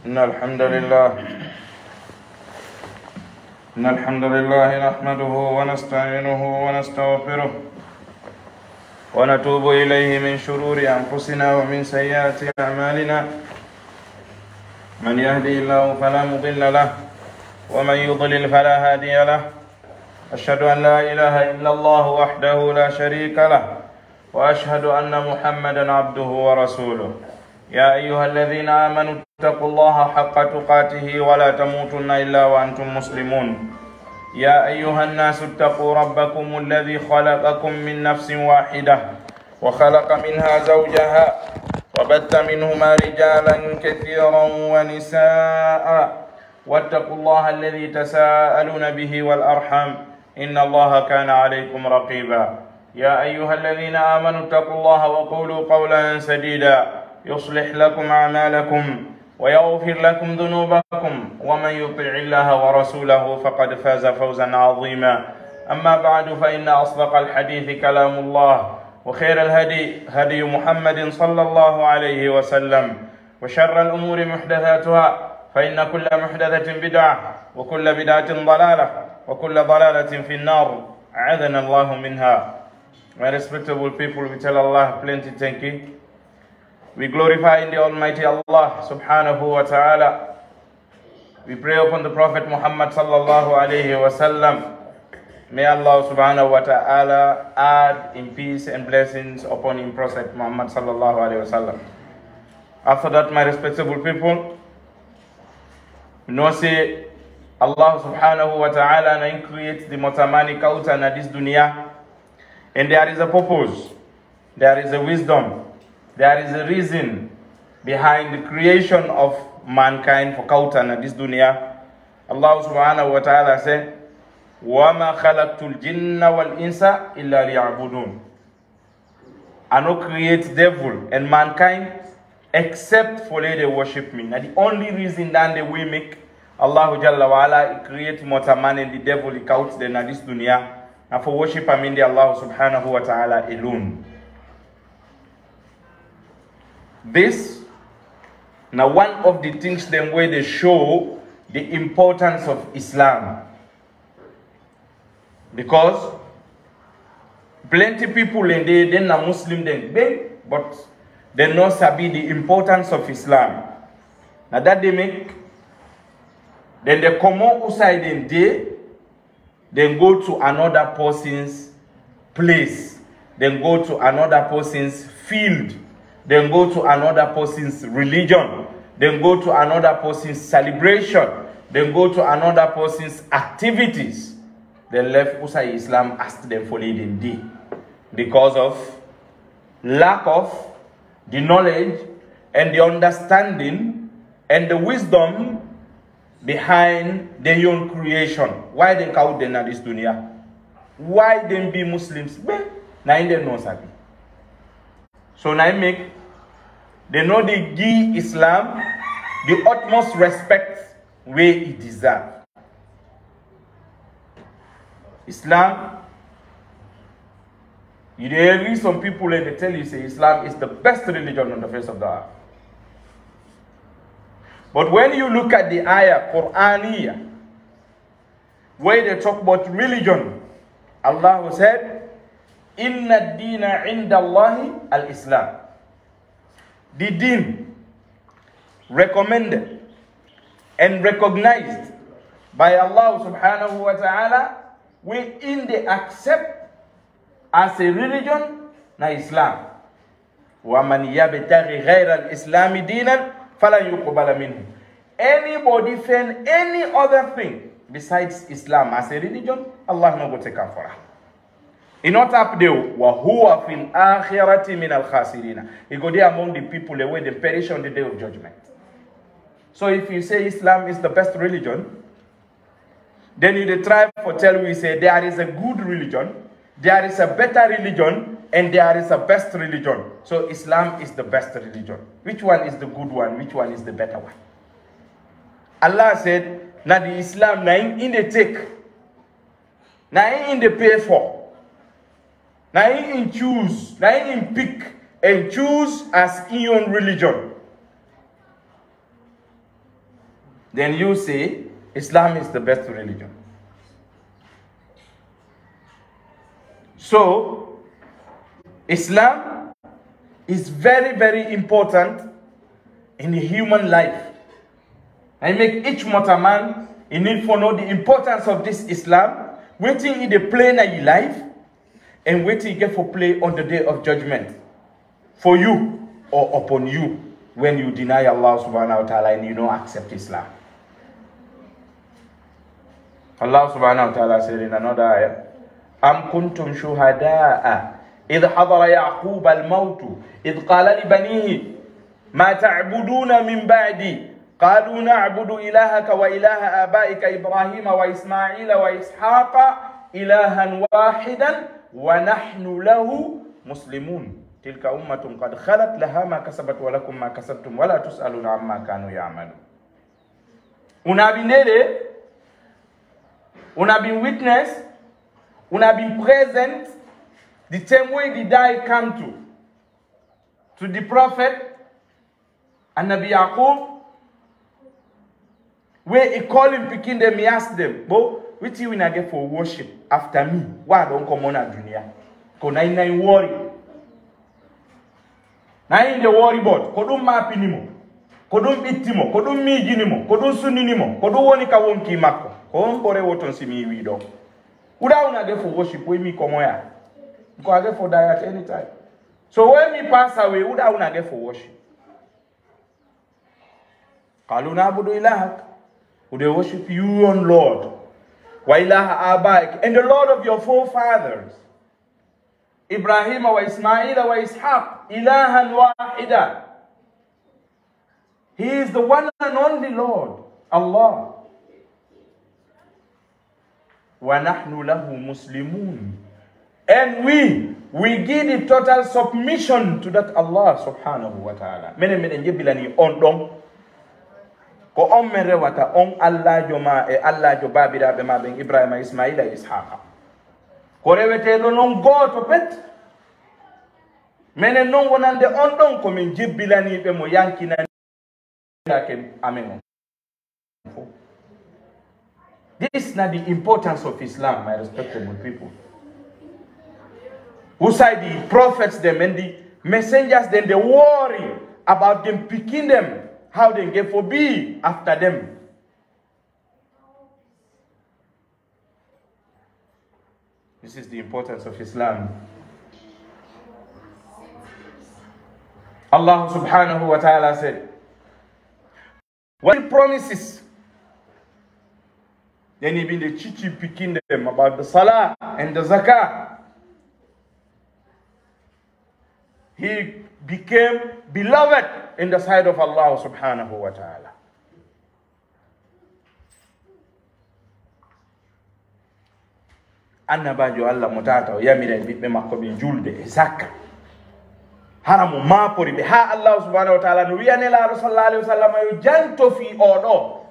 إن الحمد لله نحمده ونستعينه ونستغفره ونتوب إليه من شرور أنفسنا ومن سيئات أعمالنا من يهدي الله فلا مضل له ومن يضلل فلا هادي له أشهد أن لا إله إلا الله وحده لا شريك له وأشهد أن محمدا عبده ورسوله يا أيها الذين آمنوا اتقوا الله حق تقاته ولا تموتن إلا وأنتم مسلمون يا أيها الناس اتقوا ربكم الذي خلقكم من نفس واحدة وخلق منها زوجها وبث منهما رجالا كثيرا ونساء واتقوا الله الذي تساءلون به والأرحام إن الله كان عليكم رقيبا يا أيها الذين آمنوا اتقوا الله وقولوا قولا سديدا يصلح لكم أعمالكم ويغفر لكم ذنوبكم ومن يطع الله ورسوله فقد فاز فوزا عظيما أما بعد فإن أصدق الحديث كلام الله وخير الهدي هدي محمد صلى الله عليه وسلم وشر الأمور محدثاتها فإن كل محدثة بدعة وكل بدعة ضلالة وكل ضلالة في النار أعاذنا الله منها. My respectable people, we tell Allah plenty thank you. We glorify in the Almighty Allah subhanahu wa ta'ala. We pray upon the Prophet Muhammad sallallahu alayhi wa sallam. May Allah subhanahu wa ta'ala add in peace and blessings upon him, Prophet Muhammad sallallahu alayhi wa sallam. After that, my respectable people, we know say Allah subhanahu wa ta'ala creates the motamani kauta na this dunya. And there is a purpose, there is a wisdom, there is a reason behind the creation of mankind for kauta na this dunya. Allah subhanahu wa ta'ala said, وَمَا خَلَقْتُ الْجِنَّ وَالْإِنسَ إِلَّا لِيَعْبُدُونَ. I no create devil and mankind except for they worship me. Now the only reason that they will make Allah Jalla wa ala create motaman and the devil he counts them in this dunya. And for worship I mean the Allah subhanahu wa ta'ala alone. This now one of the things them where they show the importance of Islam. Because plenty people in they not Muslim then but they know sabi the importance of Islam. Now that they make, then they come outside and then go to another person's place, then go to another person's field, then go to another person's religion, then go to another person's celebration, then go to another person's activities. Then left Usai Islam asked them for leading day because of lack of the knowledge and the understanding and the wisdom behind their own creation. Why they count them in this dunya? Why they be Muslims? Now they know sabi. So now make they know they give Islam the utmost respect where it deserves. Islam, you hear some people and they tell you say Islam is the best religion on the face of the earth. But when you look at the ayah, Qur'aniyah, where they talk about religion, Allah said, Inna ad-deena inda Allahi al-Islam. The deen recommended and recognized by Allah subhanahu wa ta'ala wherein they accept as a religion na Islam. وَمَنْ يَبْتَغِ غَيْرَ الْإِسْلَامِ دِينًا فَلَا يُقْبَلَ مِنْهُ. Anybody find any other thing besides Islam as a religion, Allah no go take care for her. In not up there, وَهُوَ فِي الْآخِرَةِ مِنَ الْخَاسِرِينَ. He go there among the people the way they perish on the day of judgment. So if you say Islam is the best religion, then you try for tell we say there is a good religion, there is a better religion, and there is a best religion. So Islam is the best religion. Which one is the good one? Which one is the better one? Allah said, now the Islam na in the take, na in the pay for, na in choose, na in pick and choose as in religion. then you say Islam is the best religion. So, Islam is very, very important in the human life. I make each mortal man, he need to know the importance of this Islam, waiting in the plane of your life, and waiting you get for play on the day of judgment, for you or upon you, when you deny Allah subhanahu wa ta'ala and you don't accept Islam. Allah subhanahu wa ta'ala said in another ayah, Am kuntum shuhada'a idh hadara Ya'qub al-mawt idh qala li banihi ma ta'buduna min ba'di qalu na'budu ilahaka wa ilaha abaika Ibrahim wa Ismail wa Ishaqa ilahan wahidan wa nahnu lahu muslimun tilka ummatun qad khalat laha ma kasabat wa lakum ma kasabtum wa la tus'aluna amma kanu ya'malun. Una been witness, una been present the same way the day come to the prophet and Nabi Yaqub, where he call him picking them, he ask them, but which you will get for worship after me? Why don't come on a dunya? Because I worry. Now in the worry about, kodum mapi nimo, kodum itimo, kodum miji nimo, kodum suni nimo, kodum woni ka wonki mako, kodum bore woton si mi wido. Uda una get for worship we mi komo ya. Because I get for die at any time. So when me pass away, uda una get for worship. Qalu na'budu ilahak. Would they worship you on Lord? Wa ilaha abaik, and the Lord of your forefathers. Ibrahim wa Ismail wa Ishaq, ilahan wahida. He is the one and only Lord, Allah. Wa nahnu lahu muslimun. And we give the total submission to that Allah subhanahu wa ta'ala. Mene njebilani ondong. Ko mere wata on Allah joma e Allah jo babira be maben Ibrahim Ismaila Ishaqa. Ko rewete no non goto pet. Mene non wonande on don ko min jibbilani be mo yankina ke amen. This is not the importance of Islam, my respectable people. Who say the prophets them and the messengers then they worry about them picking them. How they get for be after them. This is the importance of Islam. Allah subhanahu wa ta'ala said, what he promises, then even the chichi picking them about the salah and the zakah. He became beloved in the sight of Allah subhanahu wa ta'ala. Annabajo Allah mutata yamira bibe makobi julde zakka haramu mapori be ha Allah subhanahu wa ta'ala no wiyane la sallallahu alaihi wasallam yo janto fi odo.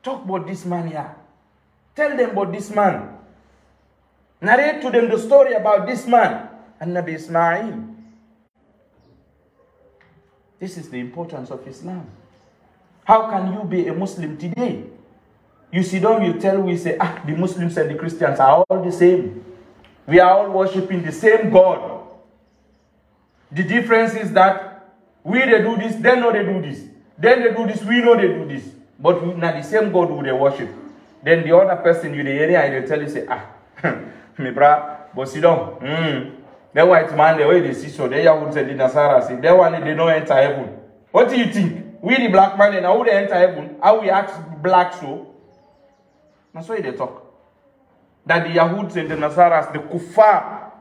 Talk about this man here. Tell them about this man. Narrate to them the story about this man and Nabi Ismail. This is the importance of Islam. How can you be a Muslim today? You sit down, you tell, we say, the Muslims and the Christians are all the same. We are all worshipping the same God. The difference is that we they do this, they know they do this. Then they do this, we know they do this. But we not the same God who they worship. Then the other person you the area and they tell you, say, me bra, but sit down. The white man, the way they see, so they would say the Nasara say, they want they don't enter heaven. What do you think? We the black man, and how they enter heaven? How we ask black so? That's why they talk. That the Yahuds and the Nasaras, the Kuffar,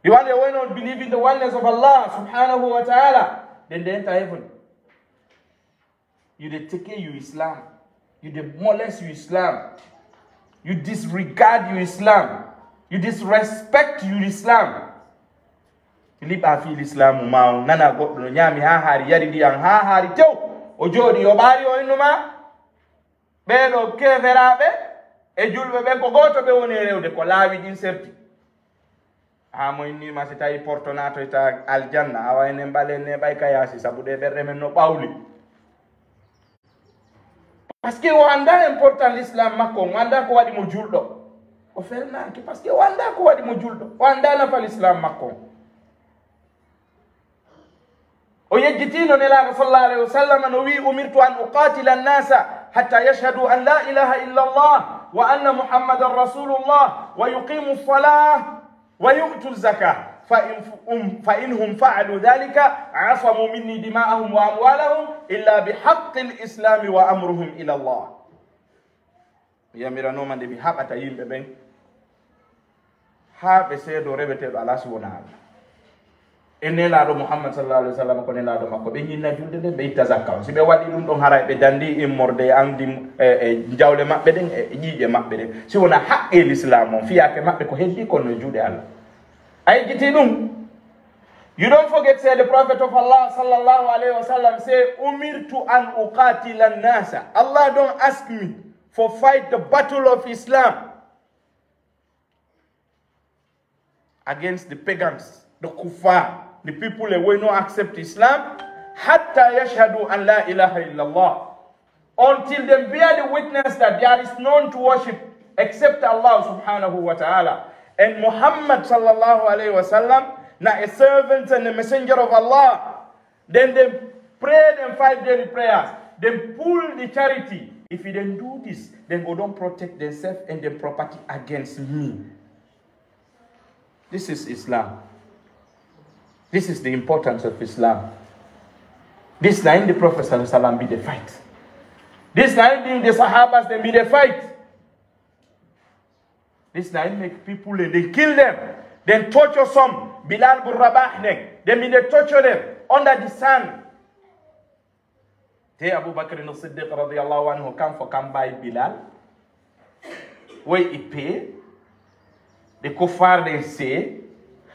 the one they will not believe in the oneness of Allah subhanahu wa ta'ala, then they enter heaven. You they take care you Islam. You demolish you Islam. You disregard you Islam. You disrespect you Islam. Philip afil Islam ma nana goddo nyami ha hari yari di an ha hari tew o jodi o bari o inuma be do keverabe e julbe be ko goto be woni rewde ko laawi din serti ha mo ni ma sita portonato ita aljanna awa en mbale ne bay kayasi sabude be remen no bawli Parce que wanda important l'islam mako wanda ko wadi mo juldo o felna ki parce que wanda ko wadi mo juldo wanda na fa l'islam mako o yejitino nela sallallahu alaihi wasallam no wi umirtu an uqatila an-nasa hatta yashhadu an la ilaha illa Allah wa anna muhammadar rasulullah wa yuqimu as-salah wa yu'tu az-zakah فإنهم فعلوا ذلك عصموا مني دماءهم وأموالهم إلا بحق الإسلام وأمرهم إلى الله. يا ميرانو من دبي حق أتايم ببين حق بسيدو ربتي على سونا إن لا محمد صلى الله عليه وسلم كون لا دو مكو بين نجود دي بيتزكاو سي بي وادي دون دون هاراي بي داندي اموردي اندي جاولé mabbe den jiije mabbe den si wona haqqe l'islam fiyaake mabbe ko heddi kono juude Allah. You don't forget, say the Prophet of Allah sallallahu alaihi wasallam say, Umirtu an uqatila an-nasa. Allah don't ask me for fight the battle of Islam against the pagans, the kuffar, the people that will not accept Islam, hatta yashhadu an la ilaha illallah, until they bear the witness that there is none to worship except Allah subhanahu wa ta'ala. And Muhammad sallallahu alayhi wa sallam, na a servant and a messenger of Allah. Then they pray them 5 daily prayers. Then pull the charity. If you don't do this, then go don't protect themselves and their property against me. This is Islam. This is the importance of Islam. This line the Prophet sallallahu alayhi wa sallam be the fight. This line the Sahabas they be the fight. This line make people and they kill them, then torture some. Bilal bin Rabah, then they torture them under the sun. Te Abu Bakr as-Siddiq radiyallahu anhu come by Bilal. Where he pay, the kuffar they say,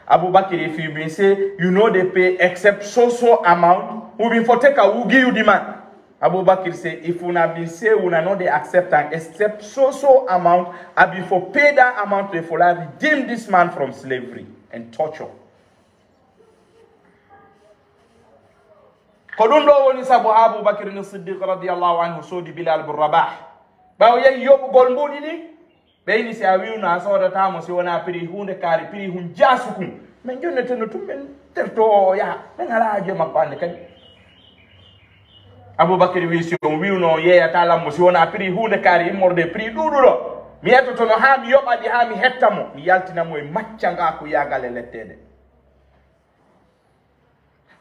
Abu Bakr if you been say, you know they pay except so amount, we been for take a who give you the man. Abu Bakr say, if una been say una know they accept and except so amount, I be for pay that amount to for redeem this man from slavery and torture. Kodundo woni sabu Abu Bakr as-Siddiq radiyallahu anhu so di Bilal bin Rabah. Ba ye yobu golmbudi ni be ni si awi una so da tamo si wona pri hunde kari pri hun jasukum. Men jonne teno tumben terto ya men ala je mabande kadi. Abu Bakr wisi on wiuno yeya tala mo si wona pri hunde kari morde pri dududo mi yeto to no ha mi yobadi ha mi hettamo mi yaltina mo e maccanga ko yagale lettede.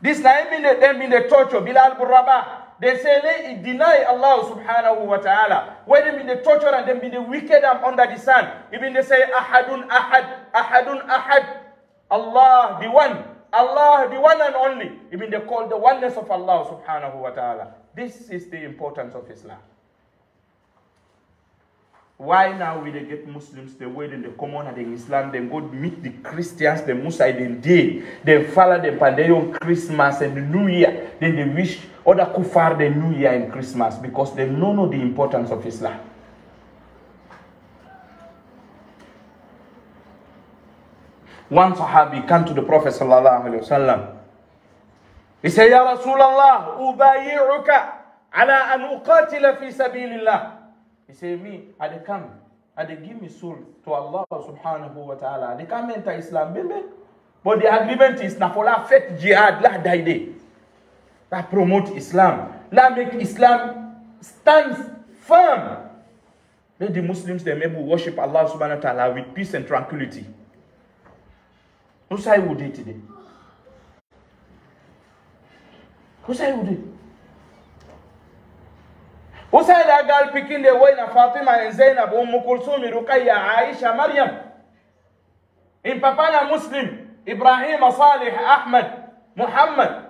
This time in the torture Bilal bin Rabah, they say they deny Allah subhanahu wa ta'ala. When they mean the torture and then be the wicked under the sun, even they say ahadun ahad, Allah the one and only. Even they call the oneness of Allah subhanahu wa ta'ala. This is the importance of Islam. Why now we they get Muslims, they wait in the common and in Islam, they go meet the Christians, the Muslims, they follow them and they on Christmas and the New Year. Then they wish other kuffar the New Year and Christmas because they don't know the importance of Islam. One Sahabi came to the Prophet sallallahu alaihi wasallam. He said, Ya Rasulallah, ubayi'uka ala an uqatila fi sabilillah. He said, me, I come, I give me soul to Allah subhanahu wa ta'ala. They come enter Islam, baby. But the agreement is na for la faith jihad, la daide. La promote Islam. La make Islam stand firm. Let the Muslims, they may worship Allah subhanahu wa ta'ala with peace and tranquility. Who say we did today? Who say we did? Who say that girl picking the way na Fatima and Zainab, Kulsum, Ruqayya, Aisha, Maryam? In Papana Muslim, Ibrahim, Salih, Ahmad, Muhammad.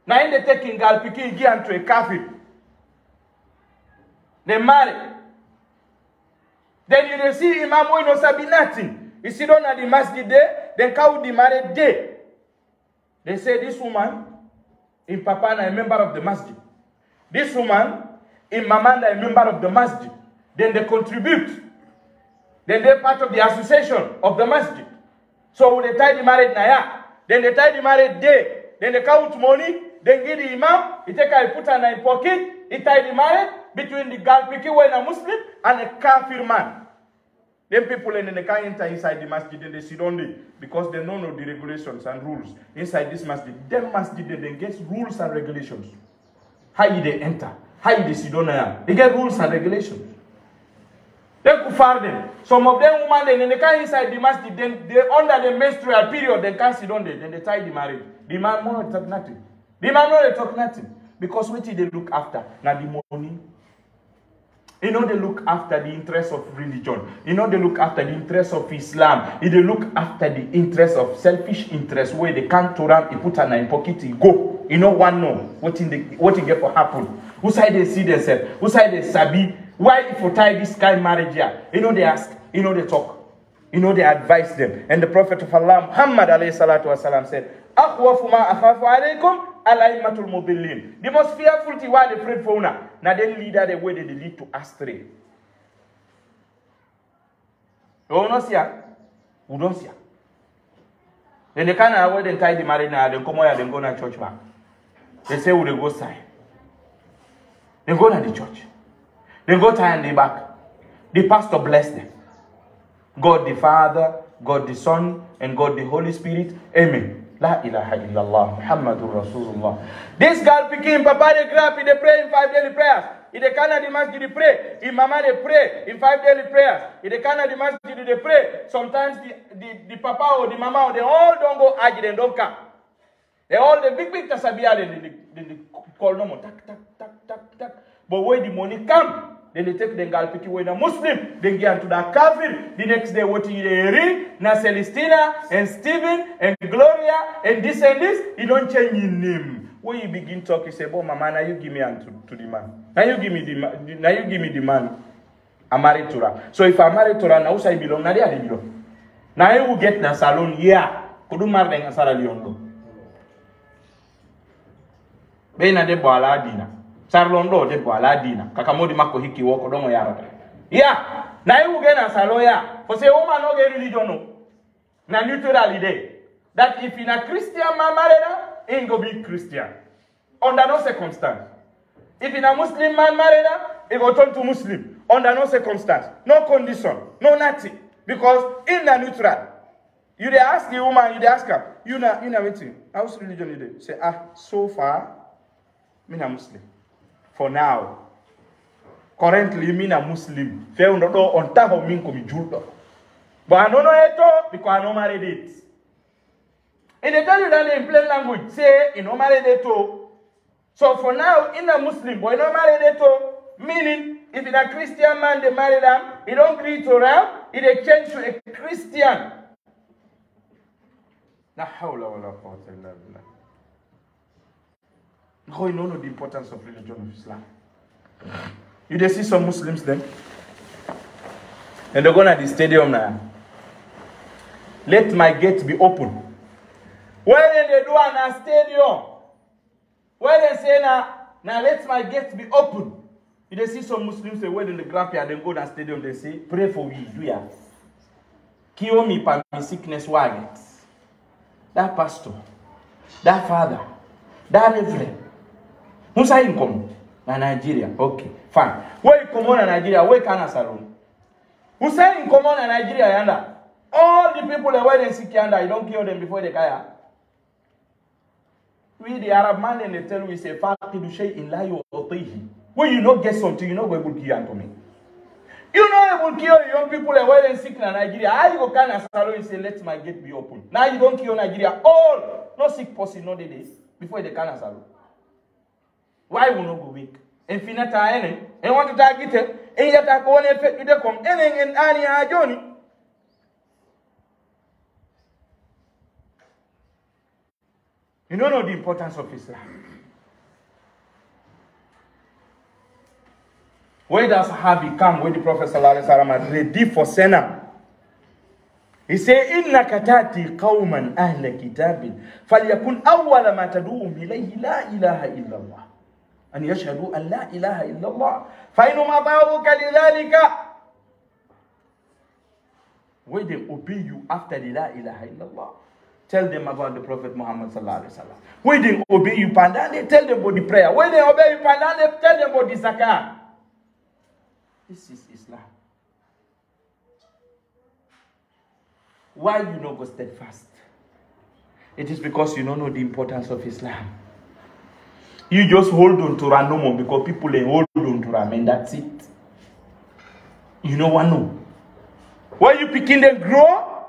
Now in the taking girl picking Gian to a kafir. They marry. Then you don't see Imam Oino Sabi nothing. You sit down at the masjid there, then cow the married day. They say this woman in Papana a member of the masjid. This woman in Mamanda a member of the masjid. Then they contribute. Then they're part of the association of the masjid. So they tie the married naya. Then they tie the married day. Then they count money. Then give the imam. He take a put her in pocket. It tied the marriage between the girl picking when a Muslim and a kafir man. Then people and they can't enter inside the masjid and they sit on it because they don't know the regulations and rules inside this masjid. Them masjid they get rules and regulations. How they enter, how they sit on there. They get rules and regulations. They kufar them. Some of them women then they can't inside the masjid. Then they under the menstrual period they can't sit on there. Then they tie the marriage. The man won't talk nothing. The man won't talk nothing because what they look after now the money. You know, they look after the interests of religion. You know, they look after the interests of Islam. They look after the interests of selfish interests where they can't turn around, put an in pocket, go. You know, one know what in get for happen. Who side they see themselves? Who side they sabi? Why if you tie this kind of marriage here? You know, they ask. You know, they talk. You know, they advise them. And the Prophet of Allah, Muhammad alayhi salatu wasalam said, "Akhwafu ma akhafu alaykum alaimatul mudillin." The most fearful thing why they pray for una. Now then leader the way they lead to astray. You don't see ya? We don't see ya. Then they can't avoid and tie the marriage now, then come out and go to church back. They say we go side. They go to the church. They go tie and they back. The pastor bless them. God the Father, God the Son, and God the Holy Spirit. Amen. La ilaha illallah, Muhammadur Rasulullah. This girl picking Papa they grab, they pray in 5 daily prayers. In the Canada masjid they pray. In Mama they pray in 5 daily prayers. In the Canada masjid they pray. Sometimes the Papa or the Mama or they all don't go argue and don't come. They all the big tasabiyah they call no more. Tak, tak, tak, tak, tak. But when the money come, then they take the girl picking when a Muslim, then get to the kafir. The next day, what you read, na Celestina and Stephen and Gloria and this, you don't change your name. When you begin talking, you say, "Oh, Mama, now you give me to the man. Now you give me the man. I'm married to her. So if I'm married to her, now I belong. Now I belong. Now you will get na salon. Yeah, kudu married na Sarah Leondo. Be na de boala dina. Sarlondo de boala dina. Kakamodi mako hiki woko domo yarata. Yeah, now you will get na salon. Yeah, for say woman no get religion no. Na neutral ide. That if in a Christian man married, ain't go be Christian. Under no circumstance. If in a Muslim man married, he go turn to Muslim. Under no circumstance. No condition. No nothing. Because in the neutral. You they ask the woman, you they ask her, you know waiting. How's religion you do? Say, so far, me na Muslim. For now. Currently, me na Muslim. Fair no on top of me come judo. But I don't know it because I don't married it. And they tell you that in plain language, say, you know, married it too. So for now, in a Muslim boy, no married it too. Meaning, if in a Christian man, they marry them, he don't agree to them, he they change to a Christian. La hawla wa la quwwata illa billah. How you know the importance of religion of Islam? You they see some Muslims then, and they're going to the stadium now. Let my gate be open. When they do in a stadium, when they say now let my gate be open, you they see some Muslims say when in the grandparents they go to the stadium, they say, pray for me, do ya? Cure me for my sickness, why get? That pastor, that father, that reverend, who's saying come? Na Nigeria, okay, fine. Where you come on in Nigeria, where can I salon? Who's saying come on in Nigeria, yanda? All the people that were in sick yanda, you don't kill them before they die. We the Arab man and they tell we say faqidu shay'in la yu'tihi. When you not get something, you know where will kill to me. You know it will kill young people that were in sick in Nigeria. How you go kind of salon and say let my gate be open. Now you don't kill Nigeria. All no sick person no days before they can salon. Why will not go weak? Infinite any and want to target it and yet I go on effect with the come and any journey. You don't know the importance of Islam. Where does Sahabi come when the Prophet ﷺ ready for Sena? He said, إِنَّكَ تَأْتِي قَوْمًا أَهْلَ كِتَابٍ فَلْيَكُنْ أَوَّلَ مَا تَدْعُوهُمْ إِلَيْهِ لَا إِلَهَ إِلَّا اللَّهِ أَنْ يَشْهَدُوا أَنْ لَا إِلَهَ إِلَّا اللَّهِ فَإِنْهُمْ أَطَاعُوكَ لِذَلِكَ. When they obey you after the La ilaha illallah, tell them about the Prophet Muhammad sallallahu alaihi wasallam. When they obey you, pandan, they tell them about the prayer. When they obey you, pandan, they tell them about the zakah. This is Islam. Why you not go steadfast? It is because you don't know the importance of Islam. You just hold on to Ranomo because people ain't hold on to Ram, and that's it. You know what? No. When you begin to grow,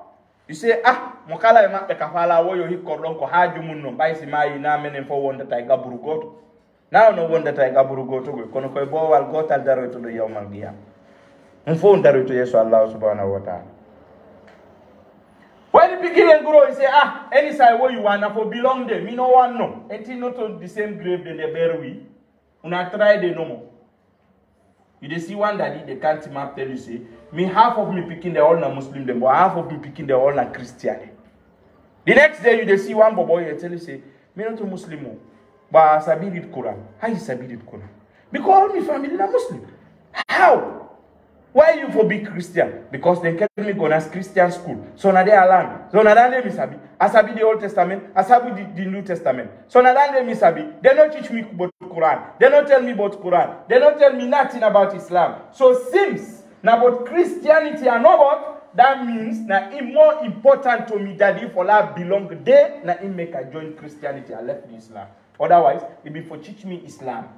you say, mokala ema pekafala wo yo hikorlon ko haju munno baysi mayi na menen fo wonda tay gaburu goto. Now no wonda tay gaburu goto go kono koy bo wal gotal daro to do yawmal qiyam. On fo daro to yeso Allah subhanahu wa ta'ala. When you begin and grow, you say, any side where you want for belong there. Me no one no. Until not on the same grave than the bear we. Una try the no more. You dey see one that they can't map tell you say, me half of me picking the all na Muslim them, but half of me picking the all na Christian. The next day you dey see one boy and tell you say, me not a Muslim, but I sabi read Quran. How you sabi read Quran? Because all my family na Muslim. How? Why you for be Christian? Because they kept me going as Christian school. So now they alarm. So now they misabi. I sabi the Old Testament. I sabi the New Testament. So now they misabi. They don't teach me about Quran. They don't tell me about Quran. They don't tell me nothing about Islam. So since now about Christianity and about, that means now it's more important to me that if Allah belong there, now it make I join Christianity. I left the Islam. Otherwise, it be for teach me Islam.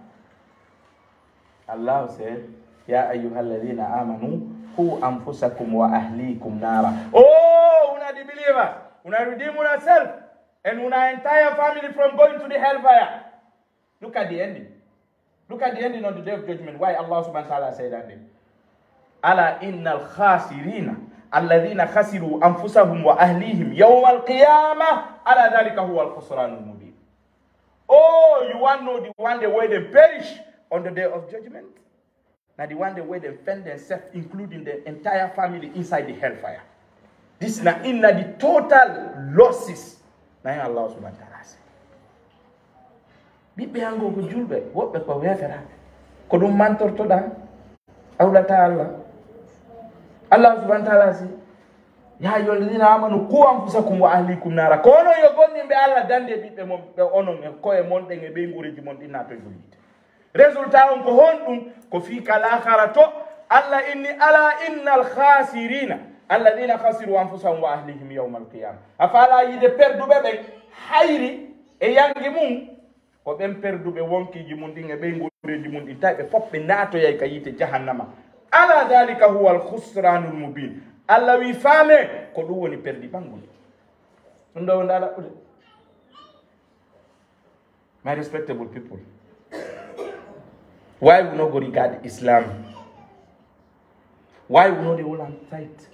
Allah said, Ya ayyuhalladhina amanu qu anfusakum wa ahlikum nara. Oh, una the believers, una redeem yourself and una entire family from going to the hellfire. Look at the ending. Look at the ending on the day of judgment. Why Allah subhanahu wa ta'ala said that name? Ala innal khasirina alladhina khasiru anfusahum wa ahlihim yawm al-qiyamah ala dhalika huwa al-khusranul mubin. Oh, you want to know the one the way they perish on the day of judgment? Now the one the way they fend themselves, including the entire family inside the hellfire. This is in the total losses. Now Allah subhanahu wa ta'ala says. Bibi yango kujulbe, what be kwa wefera? Kodum mantor to dan. Awla ta'ala. Allah subhanahu wa ta'ala says, Ya ayyuhalladhina amanu qu anfusakum wa ahlikum nara. Kono yogoni be Allah dande bibe mon be onon e koye mon de be ngureji mon dina to julite. Resultat on ko hondum ko fi kala kharato alla inni ala innal khasirina alladhina khasiru anfusahum wa ahlihim yawm al-qiyamah. Afala yide perdube be hayri e yangi mum ko ben perdube wonki ji mun dinga be ngureji mun di taybe fopbe nato yay kayite jahannama. Ala dhalika huwa al-khusranul mubin. Allah wi fame ko du woni perdi bangul. Ndo ndala ude. My respectable people, why we not go regard Islam? Why we not the whole tight?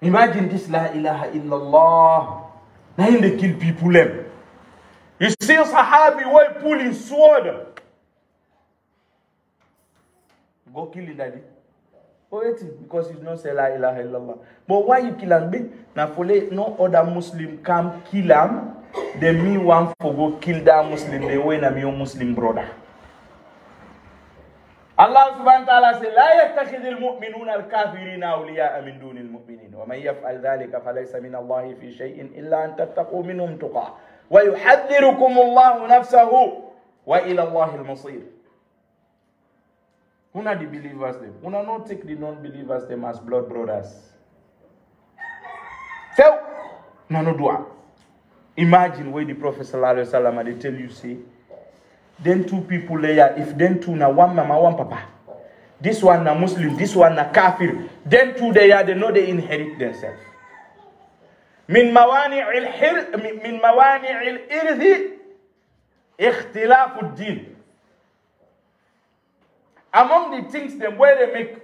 Imagine this la ilaha illallah. Now they kill people them. You see Sahabi while pulling sword. Go kill it, daddy. Oh, it because you don't say la ilaha illallah. But why you kill him? Now for no other Muslim come kill him. They me want for go kill that Muslim. They win a me Muslim brother. Allah subhanahu wa ta'ala says, لا يتخذ المؤمنون الكافرين أولياء من دون المؤمنين ومن يفعل ذلك فليس من الله في شيء إلا أن تتقوا منهم تقى ويحذركم الله نفسه وإلى الله المصير. Who are the believers them? Who are not take the non-believers them as blood brothers? So, no dua. Imagine where the Prophet sallallahu alaihi wasallam they tell you say, then two people there, if then two na one mama one papa, this one na Muslim, this one na kafir, then two there they know they inherit themselves. من موانع الإرث اختلاف الدين. Among the things them where they make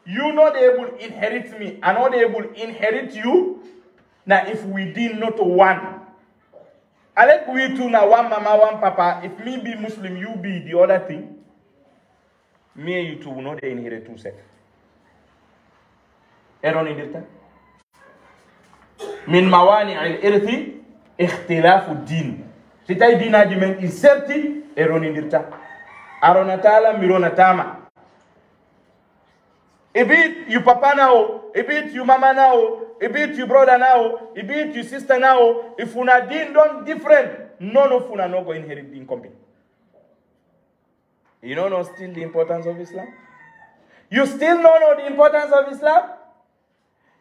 you not able to inherit me and not able to inherit you. Now if we did not one, I like we two now one mama one papa. If me be Muslim, you be the other thing. Me and you two will not inherit two self. Eron in the min mawani al-irthi ikhtilafu din. Sitai din argument inserti eron in the Aronatala mironatama. It beat you papa now, it beat you mama now, it beat you brother now, it beat you sister now. If una din don't different, none of una no go inherit the income. You don't know still the importance of Islam? You still don't know the importance of Islam?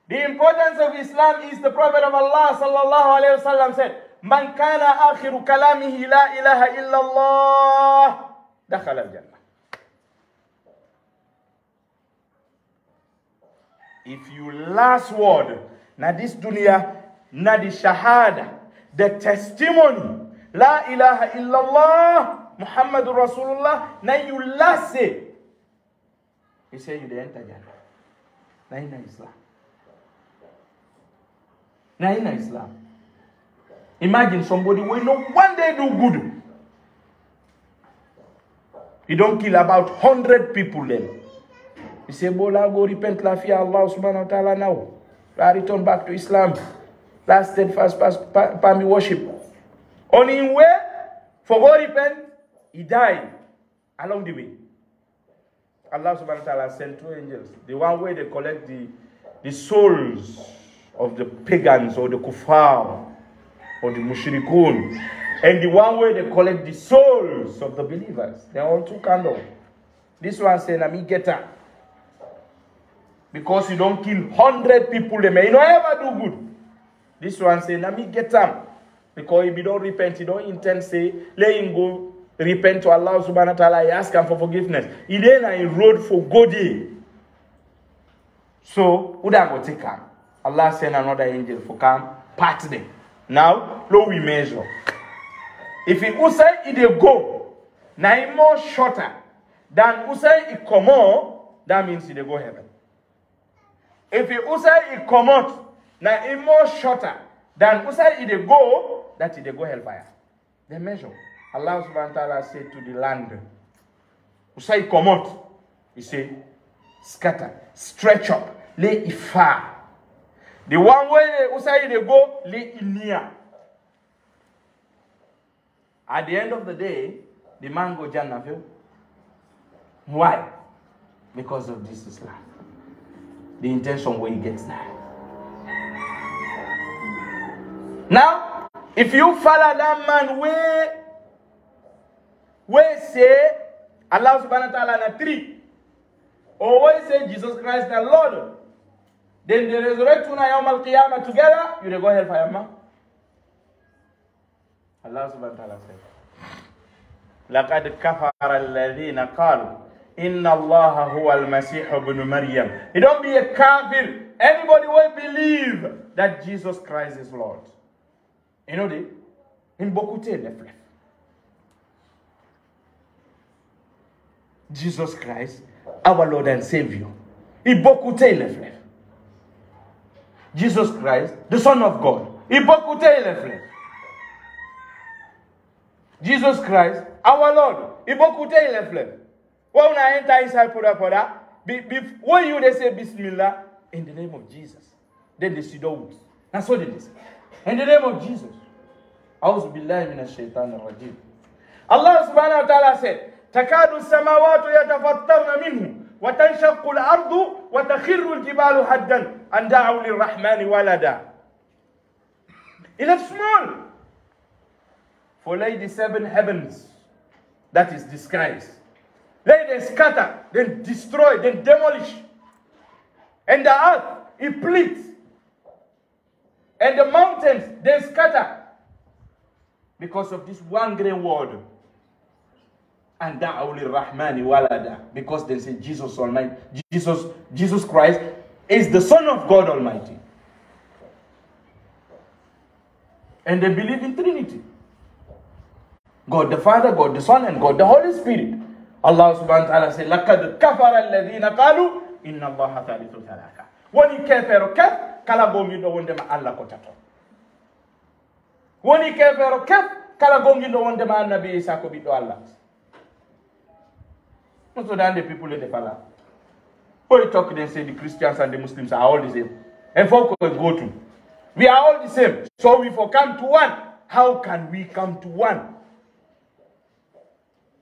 The importance of Islam is the Prophet of Allah sallallahu alayhi wasallam said, Man kana akhiru kalamihi la ilaha illallah, dakhala al-jannah. If you last word, na this dunya, na the shahada, the testimony, la ilaha illallah, Muhammadur Rasulullah, na you last say, he say you the enter Jannah. Na in Islam. Na in Islam. Imagine somebody will not one day do good. He don't kill about 100 people then. He say, Bola, go repent la fear Allah subhanahu wa ta'ala now. I return back to Islam. Last steadfast me worship. Only in way, for go repent, he died along the way. Allah subhanahu wa ta'ala sent 2 angels. The one way they collect the souls of the pagans or the kuffar or the mushrikun. And the one way they collect the souls of the believers. They are all 2 candles. This one say, na me get up. Because you don't kill 100 people, they may not ever do good. This one say, let me get them. Because if you don't repent, you don't intend say, let him go repent to Allah subhanahu wa ta'ala, ask him for forgiveness. He then a road for God. So, who that go take him? Allah send another angel for come, part them. Now, low we measure. If he usay it go, now more shorter than usay it come on, that means he go heaven. If you usay it come out, now it more shorter than usay it go, that it go hellfire. They measure. Allah subhanahu wa ta'ala said to the land, usay it come out, he say, scatter, stretch up, lay it far. The one way usay it go, lay it near. At the end of the day, the man go Jannah. Why? Because of this Islam. The intention where he gets there. Now, if you follow that man where say Allah subhanahu wa ta'ala na 3, or where say Jesus Christ the Lord, then they resurrect you na yawm al-qiyamah together, you go hellfire, man. Allah subhanahu wa ta'ala said, لَقَدْ كَفَرَ الَّذِينَ قَالُوا Inna Allah huwa al-Masih ibn Maryam. It don't be a kafir. Anybody will believe that Jesus Christ is Lord. You know the in Bokute left. Jesus Christ, our Lord and Savior. In Bokute left. Jesus Christ, the Son of God. In Bokute left. Jesus Christ, our Lord. In Bokute left. When I enter inside Poda, when you they say Bismillah, in the name of Jesus, then they see those. That's what it is. In the name of Jesus. A'udhu billahi minash shaitanir rajim. Allah subhanahu wa ta'ala said, Takadu samawatu yatafattarna minhu, wa tanshaqqu al-ardu, wa takhirru al-jibalu haddan, an da'u lir-rahmani walada. It looks small. For like the 7 heavens, that is disguised. Let them scatter, then destroy, then demolish. And the earth, it splits. And the mountains, they scatter. Because of this one great word. And da'u lir-rahmani walada. Because they say Jesus Almighty, Jesus Christ is the Son of God Almighty. And they believe in Trinity. God the Father, God the Son, and God the Holy Spirit. Allah subhanahu wa ta'ala said, لَقَدْ كَفَرَ الَّذِينَ قَالُوا إِنَّ اللَّهَ ثَالِثُ ثَلَاثَةٍ. When you kefero kef, kala gongi do wonde ma Allah ko tato. When you kefero kef, kala gongi do wonde ma Nabi Isa ko biddo Allah. So then the people in the fala. When you talk, they say the Christians and the Muslims are all the same. And folk will go to. We are all the same. So we for come to one. How can we come to one?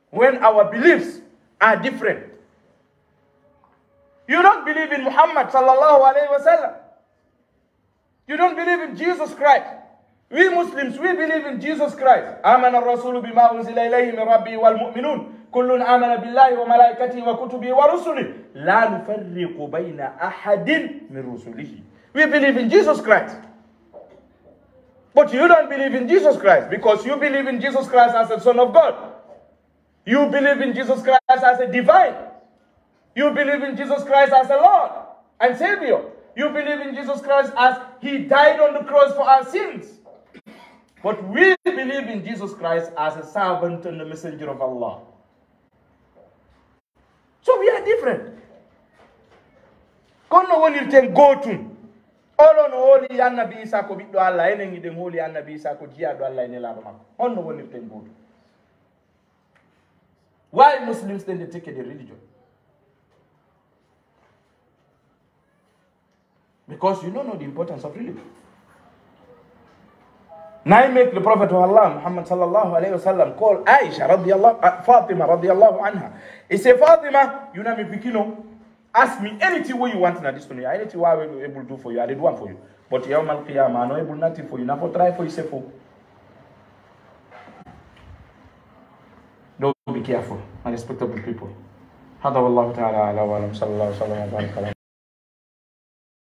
When our beliefs are different. You don't believe in Muhammad sallallahu alayhi wa sallam. You don't believe in Jesus Christ. We Muslims, we believe in Jesus Christ. آمن الرسول بما أنزل إليه من ربه والمؤمنون كل آمن بالله وملائكته وكتبه ورسله لا نفرق بين أحد من رسله. We believe in Jesus Christ. But you don't believe in Jesus Christ because you believe in Jesus Christ as a Son of God. You believe in Jesus Christ as a divine. You believe in Jesus Christ as a Lord and Savior. You believe in Jesus Christ as He died on the cross for our sins. But we believe in Jesus Christ as a servant and the messenger of Allah. So we are different. Kono woni ten gotum. Olo no holi Annabi Isa ko biddo Allah enen ngide holi Annabi Isa ko jiado Allah ene lado makko. Onno woni ten gotum. Why Muslims then they take the religion? Because you don't know the importance of religion. Now I make the Prophet of Allah, Muhammad sallallahu alayhi wa sallam, call Aisha Fatima radiallahu anha. He say, Fatima, you know me pikino, ask me anything what you want in this dunya, anything what I will able to do for you, I did one for you. But yawm al-qiyamah, I no able nothing for you, now for try for yourself. Don't be careful, my respectable people. هذا والله تعالى أعلم وأعلم صلى الله وسلم وبارك على